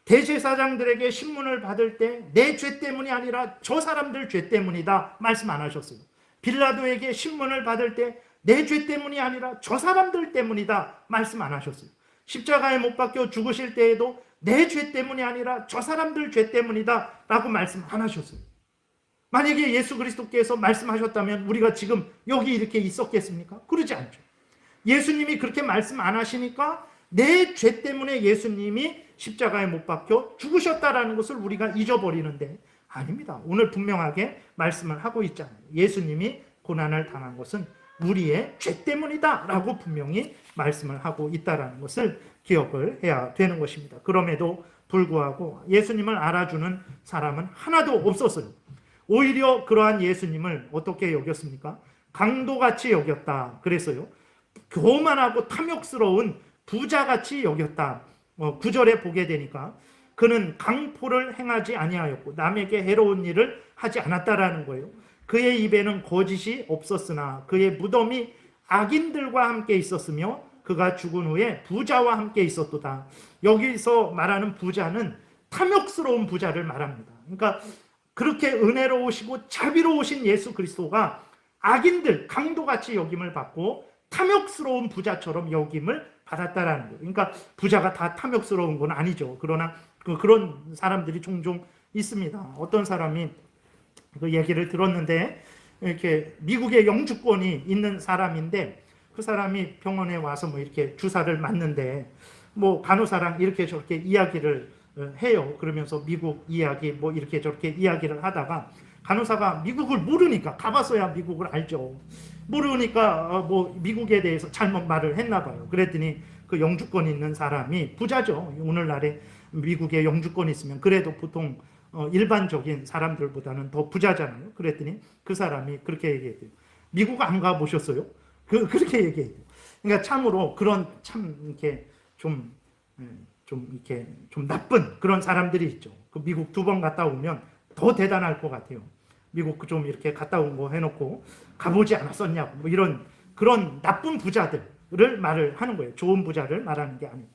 [SPEAKER 1] 대제사장들에게 신문을 받을 때 내 죄 때문이 아니라 저 사람들 죄 때문이다 말씀 안 하셨어요. 빌라도에게 신문을 받을 때 내 죄 때문이 아니라 저 사람들 때문이다 말씀 안 하셨어요. 십자가에 못 박혀 죽으실 때에도 내 죄 때문이 아니라 저 사람들 죄 때문이다 라고 말씀 안 하셨어요. 만약에 예수 그리스도께서 말씀하셨다면 우리가 지금 여기 이렇게 있었겠습니까? 그러지 않죠. 예수님이 그렇게 말씀 안 하시니까 내 죄 때문에 예수님이 십자가에 못 박혀 죽으셨다라는 것을 우리가 잊어버리는데 아닙니다. 오늘 분명하게 말씀을 하고 있잖아요. 예수님이 고난을 당한 것은 우리의 죄 때문이다 라고 분명히 말씀을 하고 있다는 것을 기억을 해야 되는 것입니다. 그럼에도 불구하고 예수님을 알아주는 사람은 하나도 없었어요. 오히려 그러한 예수님을 어떻게 여겼습니까? 강도같이 여겼다 그랬어요. 교만하고 탐욕스러운 부자같이 여겼다. 9절에 보게 되니까 그는 강포를 행하지 아니하였고 남에게 해로운 일을 하지 않았다라는 거예요. 그의 입에는 거짓이 없었으나 그의 무덤이 악인들과 함께 있었으며 그가 죽은 후에 부자와 함께 있었도다. 여기서 말하는 부자는 탐욕스러운 부자를 말합니다. 그러니까 그렇게 은혜로우시고 자비로우신 예수 그리스도가 악인들, 강도같이 여김을 받고 탐욕스러운 부자처럼 여김을 받았다라는 거예요. 그러니까 부자가 다 탐욕스러운 건 아니죠. 그러나 그런 사람들이 종종 있습니다. 어떤 사람이 그 얘기를 들었는데 이렇게 미국의 영주권이 있는 사람인데 그 사람이 병원에 와서 뭐 이렇게 주사를 맞는데 뭐 간호사랑 이렇게 저렇게 이야기를 해요. 그러면서 미국 이야기 뭐 이렇게 저렇게 이야기를 하다가 간호사가 미국을 모르니까 가봤어야 미국을 알죠. 모르니까 뭐 미국에 대해서 잘못 말을 했나 봐요. 그랬더니 그 영주권 있는 사람이 부자죠. 오늘날에 미국에 영주권 있으면 그래도 보통 일반적인 사람들보다는 더 부자잖아요. 그랬더니 그 사람이 그렇게 얘기했대요. 미국 안 가보셨어요? 그렇게 얘기했대요. 그러니까 참으로 그런 참 이렇게 좀 이렇게 좀 나쁜 그런 사람들이 있죠. 그 미국 2번 갔다 오면 더 대단할 것 같아요. 미국 좀 이렇게 갔다 온 거 해놓고 가보지 않았었냐고 뭐 이런 그런 나쁜 부자들을 말을 하는 거예요. 좋은 부자를 말하는 게 아니고.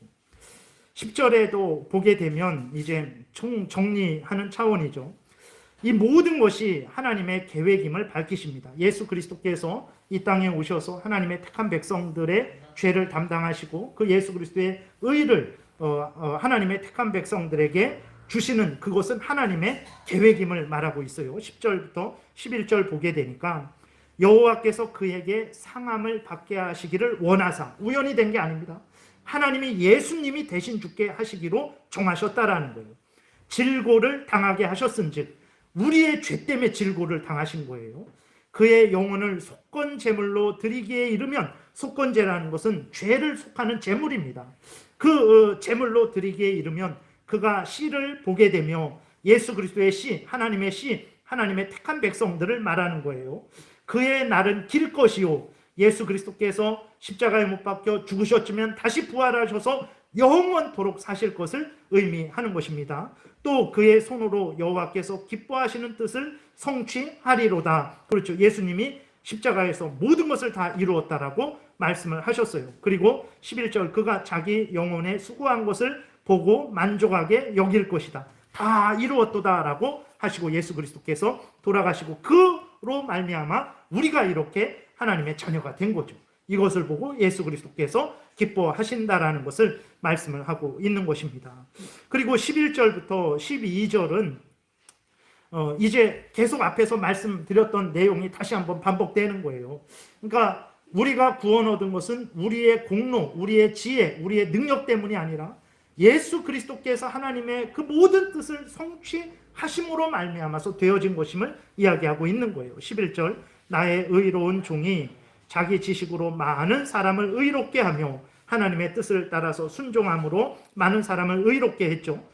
[SPEAKER 1] 10절에도 보게 되면 이제 정리하는 차원이죠. 이 모든 것이 하나님의 계획임을 밝히십니다. 예수 그리스도께서 이 땅에 오셔서 하나님의 택한 백성들의 죄를 담당하시고 그 예수 그리스도의 의를 하나님의 택한 백성들에게 주시는 그것은 하나님의 계획임을 말하고 있어요. 10절부터 11절 보게 되니까 여호와께서 그에게 상함을 받게 하시기를 원하사 우연히 된 게 아닙니다. 하나님이 예수님이 대신 죽게 하시기로 정하셨다라는 거예요. 질고를 당하게 하셨은즉 우리의 죄 때문에 질고를 당하신 거예요. 그의 영혼을 속건 제물로 드리기에 이르면 속건제라는 것은 죄를 속하는 제물입니다. 그 제물로 드리기에 이르면 그가 씨를 보게 되며 예수 그리스도의 씨, 하나님의 씨, 하나님의 택한 백성들을 말하는 거예요. 그의 날은 길 것이요 예수 그리스도께서 십자가에 못 박혀 죽으셨지만 다시 부활하셔서 영원토록 사실 것을 의미하는 것입니다. 또 그의 손으로 여호와께서 기뻐하시는 뜻을 성취하리로다. 그렇죠. 예수님이 십자가에서 모든 것을 다 이루었다라고 말씀을 하셨어요. 그리고 11절 그가 자기 영혼에 수고한 것을 보고 만족하게 여길 것이다. 다 이루었도다라고 하시고 예수 그리스도께서 돌아가시고 그로 말미암아 우리가 이렇게 하나님의 자녀가 된 거죠. 이것을 보고 예수 그리스도께서 기뻐하신다라는 것을 말씀을 하고 있는 것입니다. 그리고 11절부터 12절은 이제 계속 앞에서 말씀드렸던 내용이 다시 한번 반복되는 거예요. 그러니까 우리가 구원 얻은 것은 우리의 공로, 우리의 지혜, 우리의 능력 때문이 아니라 예수 그리스도께서 하나님의 그 모든 뜻을 성취하심으로 말미암아서 되어진 것임을 이야기하고 있는 거예요. 11절 나의 의로운 종이 자기 지식으로 많은 사람을 의롭게 하며 하나님의 뜻을 따라서 순종함으로 많은 사람을 의롭게 했죠.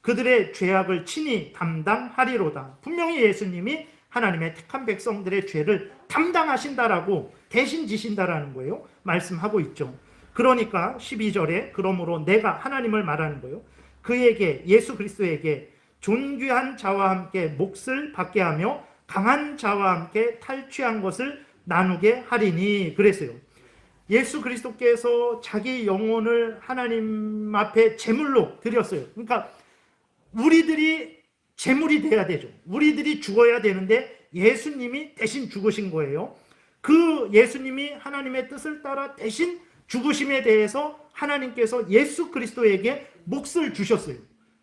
[SPEAKER 1] 그들의 죄악을 친히 담당하리로다. 분명히 예수님이 하나님의 택한 백성들의 죄를 담당하신다라고 대신 지신다라는 거예요. 말씀하고 있죠. 그러니까 12절에 그러므로 내가 하나님을 말하는 거예요. 그에게 예수 그리스도에게 존귀한 자와 함께 몫을 받게 하며 강한 자와 함께 탈취한 것을 나누게 하리니 그랬어요. 예수 그리스도께서 자기 영혼을 하나님 앞에 제물로 드렸어요. 그러니까 우리들이 제물이 돼야 되죠. 우리들이 죽어야 되는데 예수님이 대신 죽으신 거예요. 그 예수님이 하나님의 뜻을 따라 대신 죽으심에 대해서 하나님께서 예수 그리스도에게 몫을 주셨어요.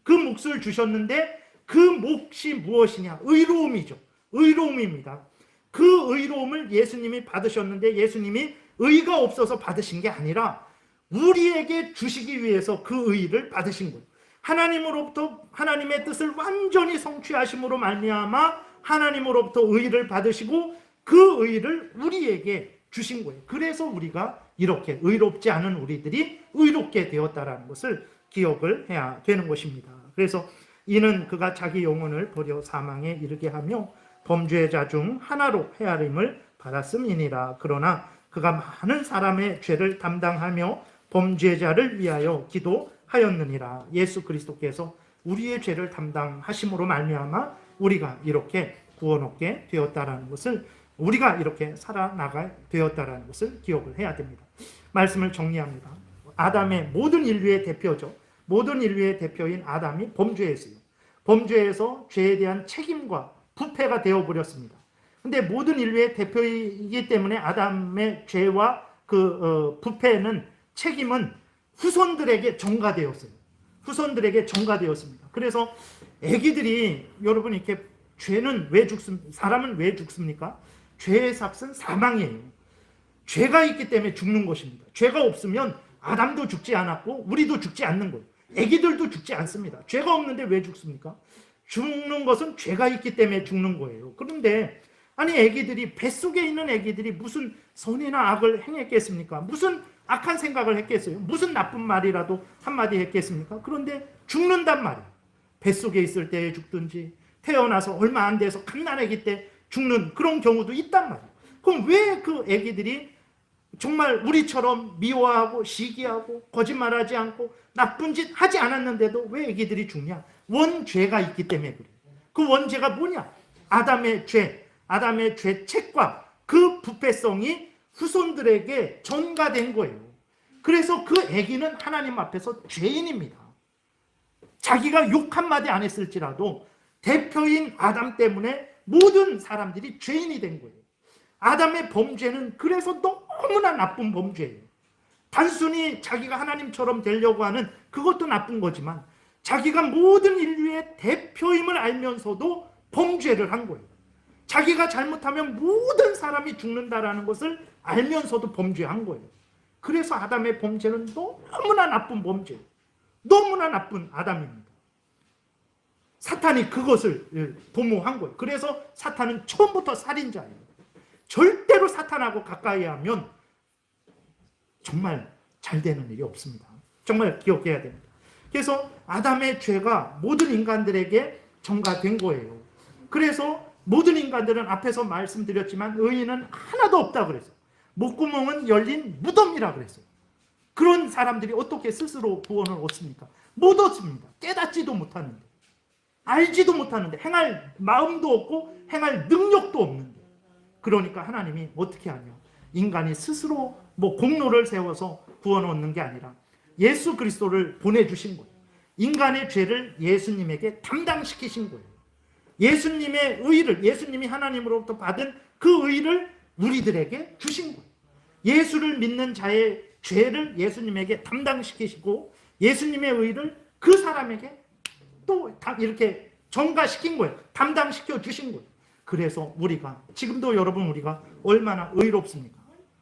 [SPEAKER 1] 그 몫을 주셨는데 그 몫이 무엇이냐? 의로움이죠. 의로움입니다. 그 의로움을 예수님이 받으셨는데 예수님이 의가 없어서 받으신 게 아니라 우리에게 주시기 위해서 그 의를 받으신 거예요. 하나님으로부터 하나님의 뜻을 완전히 성취하심으로 말미암아 하나님으로부터 의를 받으시고 그 의를 우리에게 주신 거예요. 그래서 우리가 이렇게 의롭지 않은 우리들이 의롭게 되었다라는 것을 기억을 해야 되는 것입니다. 그래서 이는 그가 자기 영혼을 버려 사망에 이르게 하며 범죄자 중 하나로 헤아림을 받았음이니라. 그러나 그가 많은 사람의 죄를 담당하며 범죄자를 위하여 기도하였느니라. 예수 그리스도께서 우리의 죄를 담당하심으로 말미암아 우리가 이렇게 구원 얻게 되었다라는 것을, 우리가 이렇게 살아나가 되었다라는 것을 기억을 해야 됩니다. 말씀을 정리합니다. 아담의 모든 인류의 대표죠. 모든 인류의 대표인 아담이 범죄했어요. 범죄에서 죄에 대한 책임과 부패가 되어버렸습니다. 근데 모든 인류의 대표이기 때문에 아담의 죄와 부패는, 책임은 후손들에게 전가되었어요. 후손들에게 전가되었습니다. 그래서 아기들이, 여러분, 이렇게 죄는 왜 죽습니까? 사람은 왜 죽습니까? 죄의 삭은 사망이에요. 죄가 있기 때문에 죽는 것입니다. 죄가 없으면 아담도 죽지 않았고 우리도 죽지 않는 거예요. 아기들도 죽지 않습니다. 죄가 없는데 왜 죽습니까? 죽는 것은 죄가 있기 때문에 죽는 거예요. 그런데 아니, 아기들이, 뱃속에 있는 아기들이 무슨 선이나 악을 행했겠습니까? 무슨 악한 생각을 했겠어요? 무슨 나쁜 말이라도 한마디 했겠습니까? 그런데 죽는단 말이에요. 뱃속에 있을 때 죽든지 태어나서 얼마 안 돼서 갓난아기 때 죽는 그런 경우도 있단 말이에요. 그럼 왜 그 아기들이 정말 우리처럼 미워하고 시기하고 거짓말하지 않고 나쁜 짓 하지 않았는데도 왜 아기들이 죽냐? 원죄가 있기 때문에 그래요. 그 원죄가 뭐냐? 아담의 죄책과 그 부패성이 후손들에게 전가된 거예요. 그래서 그 아기는 하나님 앞에서 죄인입니다. 자기가 욕 한마디 안 했을지라도 대표인 아담 때문에 모든 사람들이 죄인이 된 거예요. 아담의 범죄는 그래서 너무나 나쁜 범죄예요. 단순히 자기가 하나님처럼 되려고 하는 그것도 나쁜 거지만 자기가 모든 인류의 대표임을 알면서도 범죄를 한 거예요. 자기가 잘못하면 모든 사람이 죽는다라는 것을 알면서도 범죄한 거예요. 그래서 아담의 범죄는 너무나 나쁜 범죄예요. 너무나 나쁜 아담입니다. 사탄이 그것을 도모한 거예요. 그래서 사탄은 처음부터 살인자예요. 절대로 사탄하고 가까이 하면 정말 잘 되는 일이 없습니다. 정말 기억해야 됩니다. 그래서 아담의 죄가 모든 인간들에게 전가된 거예요. 그래서 모든 인간들은 앞에서 말씀드렸지만 의인은 하나도 없다 그랬어요. 목구멍은 열린 무덤이라 그랬어요. 그런 사람들이 어떻게 스스로 구원을 얻습니까? 못 얻습니다. 깨닫지도 못하는데, 알지도 못하는데, 행할 마음도 없고 행할 능력도 없는데. 그러니까 하나님이 어떻게 하냐? 인간이 스스로 공로를 세워서 구원 얻는 게 아니라 예수 그리스도를 보내주신 거예요. 인간의 죄를 예수님에게 담당시키신 거예요. 예수님의 의를, 예수님이 하나님으로부터 받은 그 의를 우리들에게 주신 거예요. 예수를 믿는 자의 죄를 예수님에게 담당시키시고 예수님의 의를 그 사람에게 또 이렇게 전가시킨 거예요. 담당시켜 주신 거예요. 그래서 우리가, 지금도 여러분, 우리가 얼마나 의롭습니까?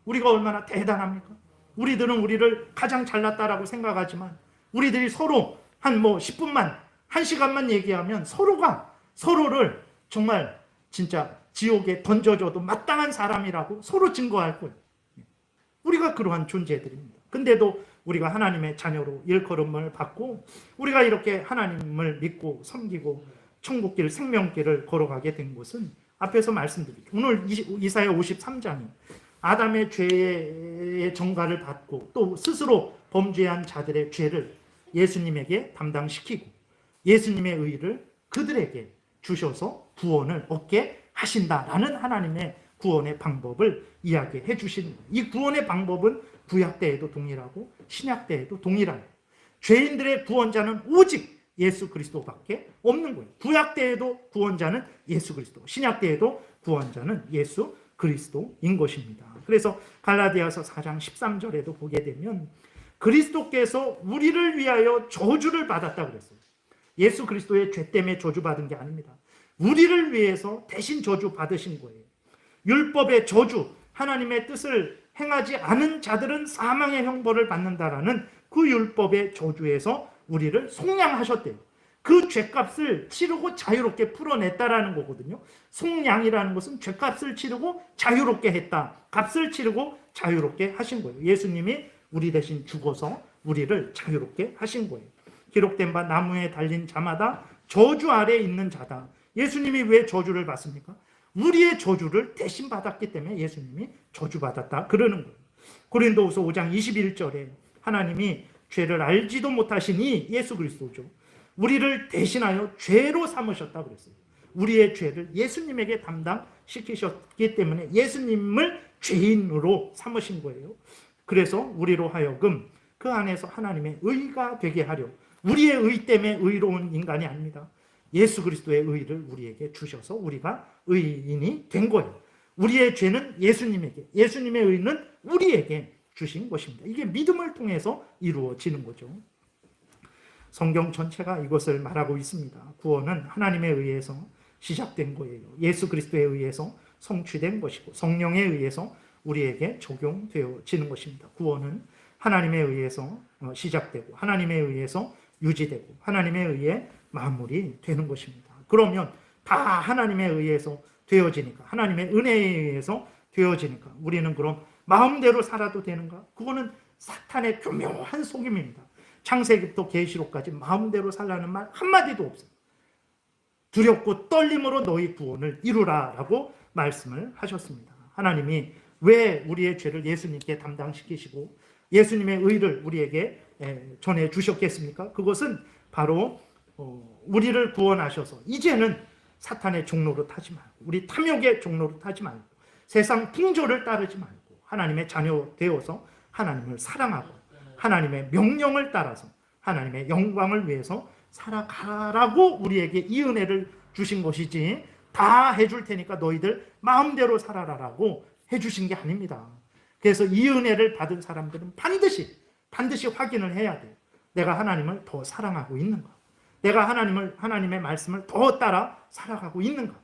[SPEAKER 1] 우리가 얼마나 대단합니까? 우리들은 우리를 가장 잘났다라고 생각하지만 우리들이 서로 한 10분만, 1시간만 얘기하면 서로가 서로를 정말 진짜 지옥에 던져줘도 마땅한 사람이라고 서로 증거할 거예요. 우리가 그러한 존재들입니다. 근데도 우리가 하나님의 자녀로 일컬음을 받고 우리가 이렇게 하나님을 믿고 섬기고 천국길, 생명길을 걸어가게 된 것은 앞에서 말씀드렸죠. 오늘 이사야 53장이 아담의 죄의 전가를 받고 또 스스로 범죄한 자들의 죄를 예수님에게 담당시키고 예수님의 의를 그들에게 주셔서 구원을 얻게 하신다라는 하나님의 구원의 방법을 이야기해 주시는 거예요. 이 구원의 방법은 구약 때에도 동일하고 신약 때에도 동일하고 죄인들의 구원자는 오직 예수 그리스도밖에 없는 거예요. 구약 때에도 구원자는 예수 그리스도, 신약 때에도 구원자는 예수 그리스도인 것입니다. 그래서 갈라디아서 4장 13절에도 보게 되면 그리스도께서 우리를 위하여 저주를 받았다고 그랬어요. 예수 그리스도의 죄 때문에 저주받은 게 아닙니다. 우리를 위해서 대신 저주 받으신 거예요. 율법의 저주, 하나님의 뜻을 행하지 않은 자들은 사망의 형벌을 받는다라는 그 율법의 저주에서 우리를 속량하셨대요. 그 죄값을 치르고 자유롭게 풀어냈다라는 거거든요. 속량이라는 것은 죄값을 치르고 자유롭게 했다. 값을 치르고 자유롭게 하신 거예요. 예수님이 우리 대신 죽어서 우리를 자유롭게 하신 거예요. 기록된 바 나무에 달린 자마다 저주 아래에 있는 자다. 예수님이 왜 저주를 받습니까? 우리의 저주를 대신 받았기 때문에 예수님이 저주받았다 그러는 거예요. 고린도후서 5장 21절에 하나님이 죄를 알지도 못하시니 예수 그리스도죠. 우리를 대신하여 죄로 삼으셨다 그랬어요. 우리의 죄를 예수님에게 담당시키셨기 때문에 예수님을 죄인으로 삼으신 거예요. 그래서 우리로 하여금 그 안에서 하나님의 의가 되게 하려, 우리의 의 때문에 의로운 인간이 아닙니다. 예수 그리스도의 의를 우리에게 주셔서 우리가 의인이 된 거예요. 우리의 죄는 예수님에게, 예수님의 의는 우리에게 주신 것입니다. 이게 믿음을 통해서 이루어지는 거죠. 성경 전체가 이것을 말하고 있습니다. 구원은 하나님에 의해서 시작된 거예요. 예수 그리스도에 의해서 성취된 것이고 성령에 의해서 우리에게 적용되어지는 것입니다. 구원은 하나님에 의해서 시작되고 하나님에 의해서 유지되고 하나님에 의해 마무리되는 것입니다. 그러면 다 하나님에 의해서 되어지니까, 하나님의 은혜에 의해서 되어지니까 우리는 그럼 마음대로 살아도 되는가? 그거는 사탄의 교묘한 속임입니다. 창세기부터 계시록까지 마음대로 살라는 말 한마디도 없어요. 두렵고 떨림으로 너희 구원을 이루라라고 말씀을 하셨습니다. 하나님이 왜 우리의 죄를 예수님께 담당시키시고 예수님의 의를 우리에게 전해 주셨겠습니까? 그것은 바로 우리를 구원하셔서 이제는 사탄의 종로로 타지 말고, 우리 탐욕의 종로로 타지 말고, 세상 풍조를 따르지 말고 하나님의 자녀 되어서 하나님을 사랑하고 하나님의 명령을 따라서 하나님의 영광을 위해서 살아가라고 우리에게 이 은혜를 주신 것이지, 다 해줄 테니까 너희들 마음대로 살아라라고 해주신 게 아닙니다. 그래서 이 은혜를 받은 사람들은 반드시 확인을 해야 돼요. 내가 하나님을 더 사랑하고 있는가? 내가 하나님의 말씀을 더 따라 살아가고 있는가?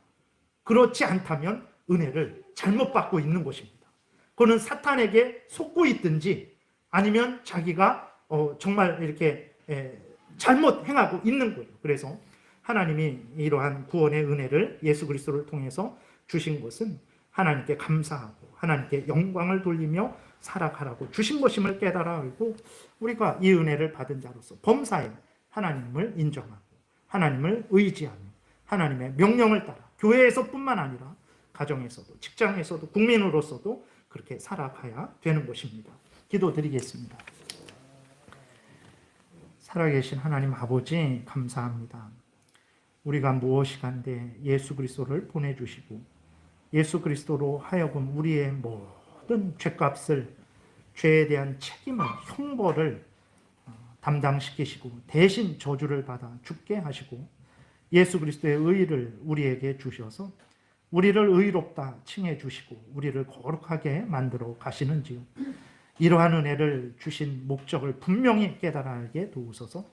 [SPEAKER 1] 그렇지 않다면 은혜를 잘못 받고 있는 것입니다. 그거는 사탄에게 속고 있든지 아니면 자기가 정말 이렇게 잘못 행하고 있는 거예요. 그래서 하나님이 이러한 구원의 은혜를 예수 그리스도를 통해서 주신 것은 하나님께 감사하고 하나님께 영광을 돌리며 살아가라고 주신 것임을 깨달아 알고, 우리가 이 은혜를 받은 자로서 범사에 하나님을 인정하고 하나님을 의지하며 하나님의 명령을 따라 교회에서뿐만 아니라 가정에서도 직장에서도 국민으로서도 그렇게 살아가야 되는 것입니다. 기도드리겠습니다. 살아계신 하나님 아버지, 감사합니다. 우리가 무엇이간데 예수 그리스도를 보내주시고 예수 그리스도로 하여금 우리의 모든 죄값을, 죄에 대한 책임을, 형벌을 담당시키시고 대신 저주를 받아 죽게 하시고 예수 그리스도의 의를 우리에게 주셔서 우리를 의롭다 칭해 주시고 우리를 거룩하게 만들어 가시는지요. 이러한 은혜를 주신 목적을 분명히 깨달아 알게 도우소서.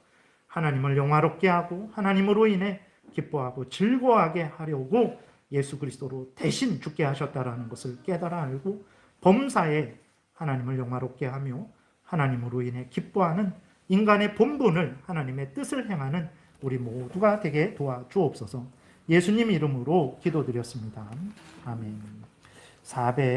[SPEAKER 1] 하나님을 영화롭게 하고 하나님으로 인해 기뻐하고 즐거워하게 하려고 예수 그리스도로 대신 죽게 하셨다라는 것을 깨달아 알고 범사에 하나님을 영화롭게 하며 하나님으로 인해 기뻐하는 인간의 본분을, 하나님의 뜻을 행하는 우리 모두가 되게 도와주옵소서. 예수님 이름으로 기도드렸습니다. 아멘. 400